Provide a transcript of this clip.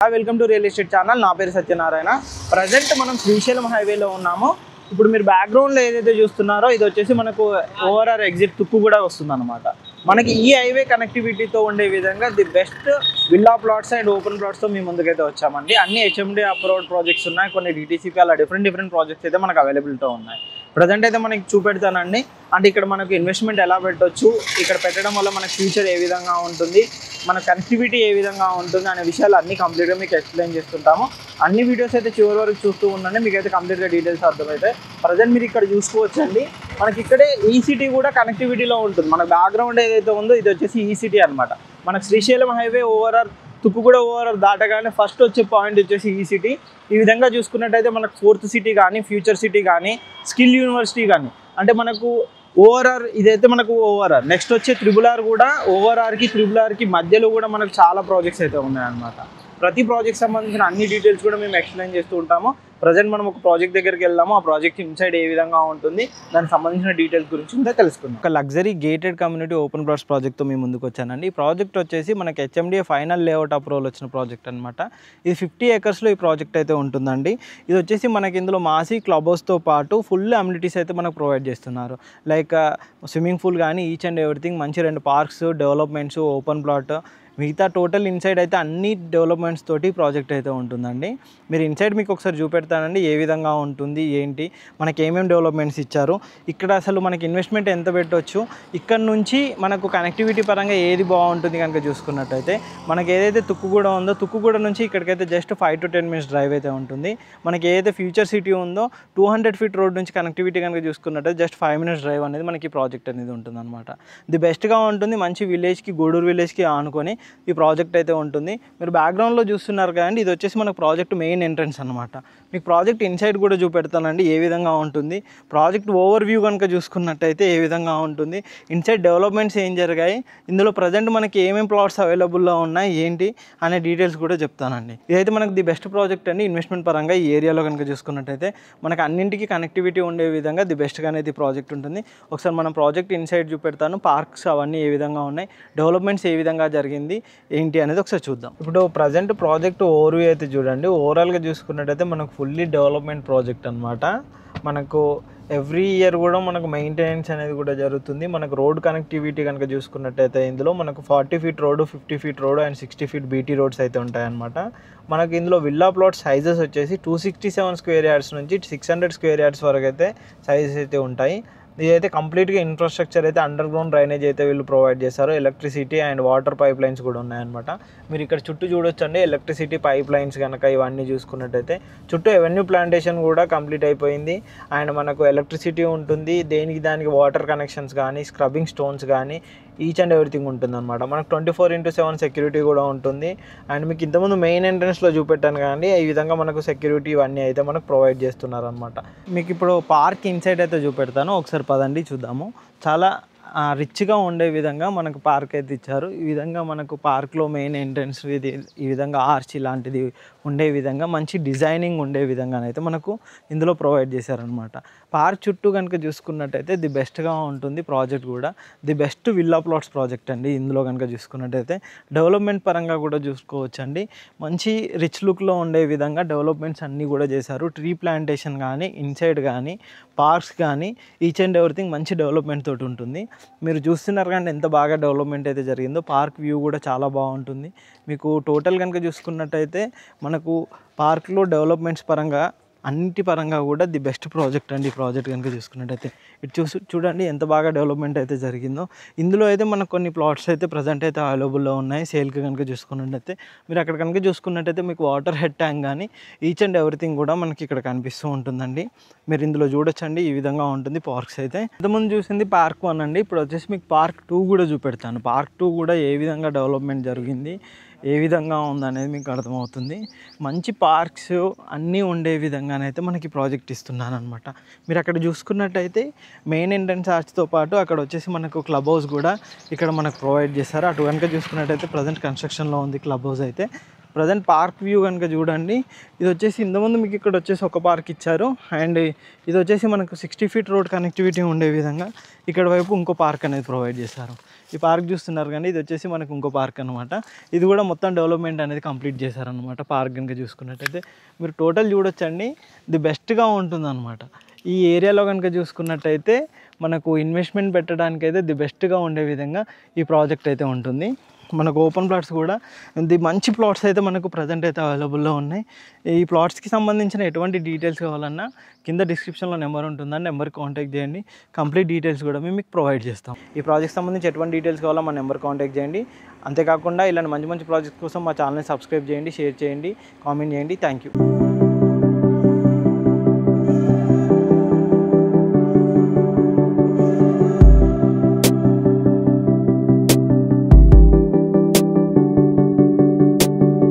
Welcome to real estate channel. నా పేరు Satyanarayana. Present మనం శ్రీశైలం హైవేలో ఉన్నాము. ఇప్పుడు మీరు బ్యాక్గ్రౌండ్లో ఏదైతే చూస్తున్నారో ఇది వచ్చేసి మనకు ఓవరాల్ ఎగ్జిట్ తుక్కు కూడా వస్తుంది అనమాట. మనకి ఈ హైవే కనెక్టివిటీతో ఉండే విధంగా the best villa plots and open ప్లాట్స్తో మీ ముందుకైతే వచ్చామండి. అన్ని హెచ్ఎండి అప్రూవ్డ్ ప్రాజెక్ట్స్ ఉన్నాయి, కొన్ని డిటీసీపీ అలా డిఫరెంట్ ప్రాజెక్ట్స్ అయితే మనకు అవైలబిలిటీ ఉన్నాయి. ప్రజెంట్ అయితే మనకి చూపెడతానండి. అంటే ఇక్కడ మనకు ఇన్వెస్ట్మెంట్ ఎలా పెట్టవచ్చు, ఇక్కడ పెట్టడం వల్ల మనకు ఫ్యూచర్ ఏ విధంగా ఉంటుంది, మన కనెక్టివిటీ ఏ విధంగా ఉంటుంది అనే విషయాలు అన్నీ కంప్లీట్గా మీకు ఎక్స్ప్లెయిన్ చేస్తుంటాము. అన్ని వీడియోస్ అయితే చివరి వరకు చూస్తూ ఉండండి, మీకైతే కంప్లీట్గా డీటెయిల్స్ అర్థమవుతాయి. ప్రజెంట్ మీరు ఇక్కడ చూసుకోవచ్చండి, మనకి ఇక్కడే ఈసీటీ కూడా కనెక్టివిటీలో ఉంటుంది. మన బ్యాక్గ్రౌండ్ ఏదైతే ఉందో ఇది వచ్చేసి ఈసీటీ అనమాట. మనకు Srisailam highway overall Tukkuguda overall దాటగానే ఫస్ట్ వచ్చే పాయింట్ వచ్చేసి ఈ సిటీ. ఈ విధంగా చూసుకున్నట్టయితే మనకు ఫోర్త్ సిటీ కానీ, ఫ్యూచర్ సిటీ కానీ, స్కిల్ యూనివర్సిటీ కానీ, అంటే మనకు ఓవరాల్ ఇదైతే మనకు ఓవరాల్. నెక్స్ట్ వచ్చే త్రిబుల్ కూడా త్రిబుల్ ఆర్కి మధ్యలో కూడా మనకు చాలా ప్రాజెక్ట్స్ అయితే ఉన్నాయన్నమాట. ప్రతి ప్రాజెక్ట్ సంబంధించిన అన్ని డీటెయిల్స్ కూడా మేము ఎక్స్ప్లెయిన్ చేస్తూ ఉంటాము. ప్రజెంట్ మనం ఒక ప్రాజెక్ట్ దగ్గరికి వెళ్దాము, ఆ ప్రాజెక్ట్ ఇన్సైడ్ ఏ విధంగా ఉంటుంది, దానికి సంబంధించిన డీటెయిల్స్ గురించి కూడా తెలుసుకుందాం. ఒక luxury gated community open plots ప్రాజెక్ట్తో మేము ముందుకు వచ్చానండి. ఈ ప్రాజెక్ట్ వచ్చేసి మనకి హెచ్ఎండిఏ ఫైనల్ లేఅవుట్ అప్రూవల్ వచ్చిన ప్రాజెక్ట్ అనమాట. ఇది 50 acresలో ఈ ప్రాజెక్ట్ అయితే ఉంటుందండి. ఇది వచ్చేసి మనకి ఇందులో మాసీ క్లబ్ హౌస్తో పాటు ఫుల్ అమ్యూనిటీస్ అయితే మనకు ప్రొవైడ్ చేస్తున్నారు. లైక్ స్విమ్మింగ్ పూల్ కానీ, ఈచ్ అండ్ ఎవ్రీథింగ్, మంచి 2 పార్క్స్, డెవలప్మెంట్స్, ఓపెన్ ప్లాట్, మిగతా టోటల్ ఇన్సైడ్ అయితే అన్ని డెవలప్మెంట్స్ తోటి ప్రాజెక్ట్ అయితే ఉంటుందండి. మీరు ఇన్సైడ్ మీకు ఒకసారి చూపెడతానండి ఏ విధంగా ఉంటుంది, ఏంటి, మనకి ఏమేమి డెవలప్మెంట్స్ ఇచ్చారు, ఇక్కడ అసలు మనకి ఇన్వెస్ట్మెంట్ ఎంత పెట్టవచ్చు, ఇక్కడ నుంచి మనకు కనెక్టివిటీ పరంగా ఏది బాగుంటుంది కనుక చూసుకున్నట్టయితే మనకి ఏదైతే తుక్కుగూడ ఉందో తుక్కుగూడ నుంచి ఇక్కడికైతే జస్ట్ 5 to 10 minutes డ్రైవ్ అయితే ఉంటుంది. మనకి ఏదైతే ఫ్యూచర్ సిటీ ఉందో 200 feet రోడ్ నుంచి కనెక్టివిటీ కనుక చూసుకున్నట్టయితే జస్ట్ 5 minutes డ్రైవ్ అనేది మనకి ప్రాజెక్ట్ అనేది ఉంటుంది అనమాట. ది బెస్ట్గా ఉంటుంది. మంచి విలేజ్కి, గూడూరు విలేజ్కి ఆనుకొని ఈ ప్రాజెక్ట్ అయితే ఉంటుంది. మీరు బ్యాక్గ్రౌండ్లో చూస్తున్నారు కదండి, ఇది వచ్చేసి మనకు ప్రాజెక్ట్ మెయిన్ ఎంట్రన్స్ అనమాట. మీకు ప్రాజెక్ట్ ఇన్సైడ్ కూడా చూపెడతానండి ఏ విధంగా ఉంటుంది. ప్రాజెక్ట్ ఓవర్ వ్యూ కనుక చూసుకున్నట్టయితే ఏ విధంగా ఉంటుంది, ఇన్సైడ్ డెవలప్మెంట్స్ ఏం జరిగాయి, ఇందులో ప్రజెంట్ మనకి ఏమేమి ప్లాట్స్ అవైలబుల్లో ఉన్నాయి, ఏంటి అనే డీటెయిల్స్ కూడా చెప్తానండి. ఇదైతే మనకు ది బెస్ట్ ప్రాజెక్ట్ అండి. ఇన్వెస్ట్మెంట్ పరంగా ఈ ఏరియాలో కనుక చూసుకున్నట్టయితే మనకు అన్నింటికి కనెక్టివిటీ ఉండే విధంగా ది బెస్ట్గా అనేది ప్రాజెక్ట్ ఉంటుంది. ఒకసారి మనం ప్రాజెక్ట్ ఇన్సైడ్ చూపెడతాను, పార్క్స్ అవన్నీ ఏ విధంగా ఉన్నాయి, డెవలప్మెంట్స్ ఏ విధంగా జరిగింది, ఏంటి అనేది ఒకసారి చూద్దాం. ఇప్పుడు ప్రజెంట్ ప్రాజెక్ట్ ఓవర్వ్యూ అయితే చూడండి. ఓవరాల్గా చూసుకున్నట్టయితే మనకు ఫుల్లీ డెవలప్మెంట్ ప్రాజెక్ట్ అనమాట. మనకు ఎవ్రీ ఇయర్ కూడా మనకు మెయింటెనెన్స్ అనేది కూడా జరుగుతుంది. మనకు రోడ్ కనెక్టివిటీ కనుక చూసుకున్నట్టయితే ఇందులో మనకు 40 feet road, 50 feet road and 60 feet BT roads అయితే ఉంటాయన్నమాట. మనకి ఇందులో విల్లా ప్లాట్ సైజెస్ వచ్చేసి 267 square yards నుంచి 600 square yards వరకు అయితే సైజెస్ అయితే ఉంటాయి. ఇదైతే కంప్లీట్గా ఇన్ఫ్రాస్ట్రక్చర్ అయితే అండర్ గ్రౌండ్ డ్రైనేజ్ అయితే వీళ్ళు ప్రొవైడ్ చేస్తారు. Electricity and water pipe lines కూడా ఉన్నాయన్నమాట. మీరు ఇక్కడ చుట్టూ చూడొచ్చండి, ఎలక్ట్రిసిటీ పైప్ లైన్స్ కనుక ఇవన్నీ చూసుకున్నట్టయితే చుట్టూ ఎవెన్యూ ప్లాంటేషన్ కూడా కంప్లీట్ అయిపోయింది. అండ్ మనకు ఎలక్ట్రిసిటీ ఉంటుంది, దానికి వాటర్ కనెక్షన్స్ కానీ, స్క్రబ్బింగ్ స్టోన్స్ కానీ, ఈచ్ అండ్ ఎవ్రీథింగ్ ఉంటుంది అనమాట. మనకు 24/7 సెక్యూరిటీ కూడా ఉంటుంది. అండ్ మీకు ఇంతకుముందు మెయిన్ ఎంట్రన్స్లో చూపెట్టాను కానీ ఈ విధంగా మనకు సెక్యూరిటీ ఇవన్నీ అయితే మనకు ప్రొవైడ్ చేస్తున్నారు అనమాట. మీకు ఇప్పుడు పార్క్ ఇన్సైడ్ అయితే చూపెడతాను, ఒకసారి పదండి చూద్దాము. చాలా రిచ్గా ఉండే విధంగా మనకు పార్క్ అయితే ఇచ్చారు. ఈ విధంగా మనకు పార్క్లో మెయిన్ ఎంట్రన్స్ ఇది ఈ విధంగా ఆర్చ్ లాంటిది ఉండే విధంగా మంచి డిజైనింగ్ ఉండే విధంగానైతే మనకు ఇందులో ప్రొవైడ్ చేశారనమాట. పార్క్ చుట్టూ కనుక చూసుకున్నట్టయితే ది బెస్ట్గా ఉంటుంది ప్రాజెక్ట్ కూడా. The best villa plots project అండి. ఇందులో కనుక చూసుకున్నట్టయితే డెవలప్మెంట్ పరంగా కూడా చూసుకోవచ్చండి. మంచి రిచ్ లుక్లో ఉండే విధంగా డెవలప్మెంట్స్ అన్నీ కూడా చేశారు. ట్రీ ప్లాంటేషన్ కానీ, ఇన్సైడ్ కానీ, పార్క్స్ కానీ, ఈచ్ అండ్ ఎవ్రీథింగ్ మంచి డెవలప్మెంట్ తోటి ఉంటుంది. మీరు చూస్తున్నారు కానీ ఎంత బాగా డెవలప్మెంట్ అయితే జరిగిందో. పార్క్ వ్యూ కూడా చాలా బాగుంటుంది. మీకు టోటల్ కనుక చూసుకున్నట్టయితే మనకు పార్క్లో డెవలప్మెంట్స్ పరంగా అన్నిటి పరంగా కూడా ది బెస్ట్ ప్రాజెక్ట్ అండి. ఈ ప్రాజెక్ట్ కనుక చూసుకున్నట్టయితే ఇటు చూడండి ఎంత బాగా డెవలప్మెంట్ అయితే జరిగిందో. ఇందులో అయితే మనకు కొన్ని ప్లాట్స్ అయితే ప్రజెంట్ అయితే అవైలబుల్లో ఉన్నాయి సేల్కి కనుక చూసుకున్నట్టయితే. మీరు అక్కడ కనుక చూసుకున్నట్టయితే మీకు వాటర్ హెడ్ ట్యాంక్ కానీ ఈచ్ అండ్ ఎవ్రీథింగ్ కూడా మనకి ఇక్కడ కనిపిస్తూ ఉంటుందండి. మీరు ఇందులో చూడొచ్చండి ఈ విధంగా ఉంటుంది పార్క్స్ అయితే. ఇంతకుముందు చూసింది పార్క్ 1 అండి. ఇప్పుడు వచ్చేసి మీకు పార్క్ 2 కూడా చూపెడతాను. పార్క్ 2 కూడా ఏ విధంగా డెవలప్మెంట్ జరిగింది, ఏ విధంగా ఉందనేది మీకు అర్థమవుతుంది. మంచి పార్క్స్ అన్నీ ఉండే విధంగానైతే మనకి ప్రాజెక్ట్ ఇస్తున్నాను అనమాట. మీరు అక్కడ చూసుకున్నట్టయితే మెయిన్ ఎంట్రన్స్ ఆర్చ్తో పాటు అక్కడ వచ్చేసి మనకు క్లబ్ హౌస్ కూడా ఇక్కడ మనకు ప్రొవైడ్ చేస్తారు. అటు కనుక చూసుకున్నట్టయితే ప్రజెంట్ కన్స్ట్రక్షన్లో ఉంది క్లబ్ హౌస్ అయితే. ప్రజెంట్ పార్క్ వ్యూ కనుక చూడండి, ఇది వచ్చేసి ఇంతకుముందు మీకు ఇక్కడ వచ్చేసి ఒక పార్క్ ఇచ్చారు, అండ్ ఇది వచ్చేసి మనకు 60 feet రోడ్ కనెక్టివిటీ ఉండే విధంగా ఇక్కడ వైపు ఇంకో పార్క్ అనేది ప్రొవైడ్ చేశారు. ఈ పార్క్ చూస్తున్నారు కానీ ఇది వచ్చేసి మనకు ఇంకో పార్క్ అనమాట. ఇది కూడా మొత్తం డెవలప్మెంట్ అనేది కంప్లీట్ చేశారనమాట. పార్క్ కనుక చూసుకున్నట్టయితే మీరు టోటల్ చూడొచ్చండి, ది బెస్ట్గా ఉంటుందన్నమాట. ఈ ఏరియాలో కనుక చూసుకున్నట్టయితే మనకు ఇన్వెస్ట్మెంట్ పెట్టడానికైతే ది బెస్ట్గా ఉండే విధంగా ఈ ప్రాజెక్ట్ అయితే ఉంటుంది. మనకు ఓపెన్ ప్లాట్స్ కూడా ది మంచి ప్లాట్స్ అయితే మనకు ప్రజెంట్ అయితే అవైలబుల్లో ఉన్నాయి. ఈ ప్లాట్స్కి సంబంధించిన ఎటువంటి డీటెయిల్స్ కావాలన్నా కింద డిస్క్రిప్షన్లో నెంబర్ ఉంటుందని నెంబర్కి కాంటాక్ట్ చేయండి. కంప్లీట్ డీటెయిల్స్ కూడా మేము మీకు ప్రొవైడ్ చేస్తాం. ఈ ప్రాజెక్ట్ సంబంధించి ఎటువంటి డీటెయిల్స్ కావాలో మా నెంబర్ కాంటాక్ట్ చేయండి. అంతేకాకుండా ఇలాంటి మంచి మంచి ప్రాజెక్ట్స్ కోసం మా ఛానల్ని సబ్స్క్రైబ్ చేయండి, షేర్ చేయండి, కామెంట్ చేయండి. Thank you.